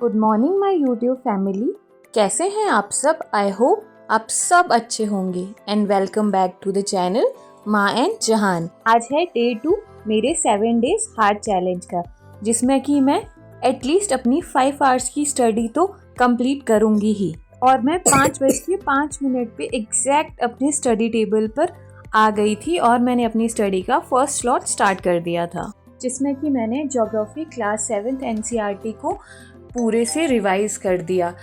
Good morning my YouTube family. कैसे हैं आप सब? आई होप आप सब अच्छे होंगे and welcome back to the channel Maa and Jahan. आज है डे 2 मेरे 7 डेज हार्ड चैलेंज का, जिसमें कि मैं एटलीस्ट अपनी 5 आवर्स की स्टडी तो कंप्लीट करूँगी ही। और मैं 5:05 पे एग्जैक्ट अपने स्टडी टेबल पर आ गई थी और मैंने अपनी स्टडी का फर्स्ट स्लॉट स्टार्ट कर दिया था, जिसमें कि मैंने ज्योग्राफी क्लास 7th NCERT को पूरे से रिवाइज कर दिया।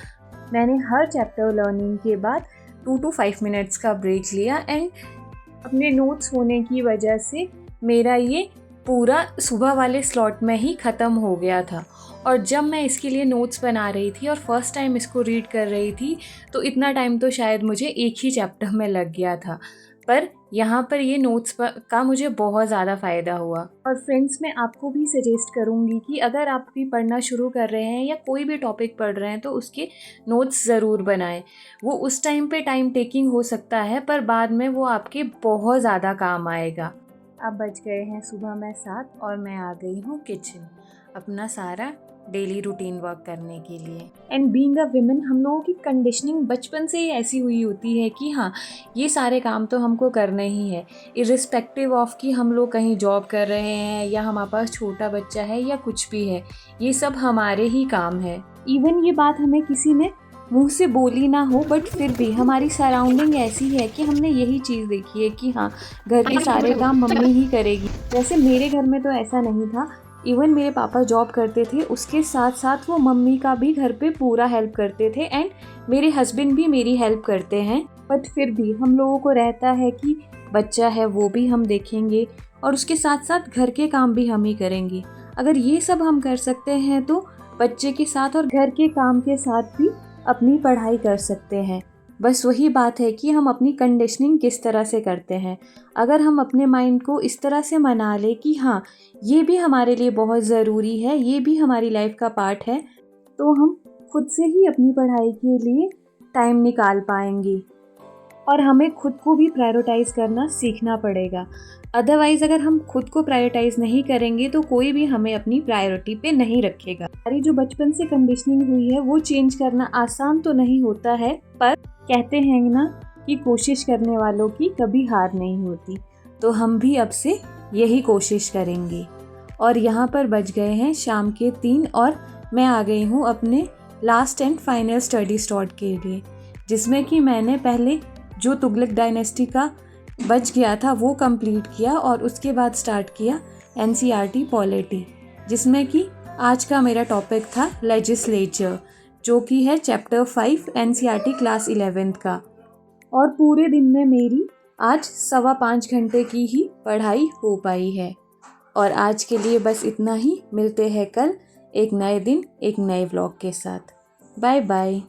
मैंने हर चैप्टर लर्निंग के बाद 2 to 5 मिनट्स का ब्रेक लिया एंड अपने नोट्स होने की वजह से मेरा ये पूरा सुबह वाले स्लॉट में ही ख़त्म हो गया था। और जब मैं इसके लिए नोट्स बना रही थी और फर्स्ट टाइम इसको रीड कर रही थी तो इतना टाइम तो शायद मुझे एक ही चैप्टर में लग गया था, पर यहाँ पर ये नोट्स का मुझे बहुत ज़्यादा फ़ायदा हुआ। और फ्रेंड्स, मैं आपको भी सजेस्ट करूँगी कि अगर आप भी पढ़ना शुरू कर रहे हैं या कोई भी टॉपिक पढ़ रहे हैं तो उसके नोट्स ज़रूर बनाएं। वो उस टाइम पे टाइम टेकिंग हो सकता है, पर बाद में वो आपके बहुत ज़्यादा काम आएगा। अब बज गए हैं सुबह में 7 और मैं आ गई हूँ किचन अपना सारा डेली रूटीन वर्क करने के लिए। एंड बीइंग अ विमेन, हम लोगों की कंडीशनिंग बचपन से ही ऐसी हुई होती है कि हाँ, ये सारे काम तो हमको करने ही है, इर्रिस्पेक्टिव ऑफ कि हम लोग कहीं जॉब कर रहे हैं या हमारे पास छोटा बच्चा है या कुछ भी है, ये सब हमारे ही काम है। इवन ये बात हमें किसी ने मुंह से बोली ना हो, बट फिर भी हमारी सराउंडिंग ऐसी है कि हमने यही चीज़ देखी है कि हाँ, घर के सारे काम मम्मी ही करेगी। वैसे मेरे घर में तो ऐसा नहीं था। इवन मेरे पापा जॉब करते थे, उसके साथ साथ वो मम्मी का भी घर पे पूरा हेल्प करते थे एंड मेरे हस्बैंड भी मेरी हेल्प करते हैं। बट फिर भी हम लोगों को रहता है कि बच्चा है वो भी हम देखेंगे और उसके साथ साथ घर के काम भी हम ही करेंगे। अगर ये सब हम कर सकते हैं तो बच्चे के साथ और घर के काम के साथ भी अपनी पढ़ाई कर सकते हैं। बस वही बात है कि हम अपनी कंडीशनिंग किस तरह से करते हैं। अगर हम अपने माइंड को इस तरह से मना ले कि हाँ, ये भी हमारे लिए बहुत ज़रूरी है, ये भी हमारी लाइफ का पार्ट है, तो हम खुद से ही अपनी पढ़ाई के लिए टाइम निकाल पाएंगे। और हमें खुद को भी प्रायोरिटाइज़ करना सीखना पड़ेगा। अदरवाइज़ अगर हम खुद को प्रायोरिटाइज़ नहीं करेंगे तो कोई भी हमें अपनी प्रायोरिटी पे नहीं रखेगा। हमारी जो बचपन से कंडीशनिंग हुई है वो चेंज करना आसान तो नहीं होता है, पर कहते हैं ना कि कोशिश करने वालों की कभी हार नहीं होती। तो हम भी अब से यही कोशिश करेंगे। और यहाँ पर बज गए हैं शाम के 3 और मैं आ गई हूँ अपने last and final study slot के लिए, जिसमें कि मैंने पहले जो तुगलक डायनेस्टी का बच गया था वो कंप्लीट किया और उसके बाद स्टार्ट किया NCERT पॉलिटी, जिसमें कि आज का मेरा टॉपिक था लेजिस्लेचर, जो कि है चैप्टर 5 NCERT क्लास 11th का। और पूरे दिन में मेरी आज 5.25 घंटे की ही पढ़ाई हो पाई है। और आज के लिए बस इतना ही। मिलते हैं कल एक नए दिन एक नए व्लॉग के साथ। Bye bye.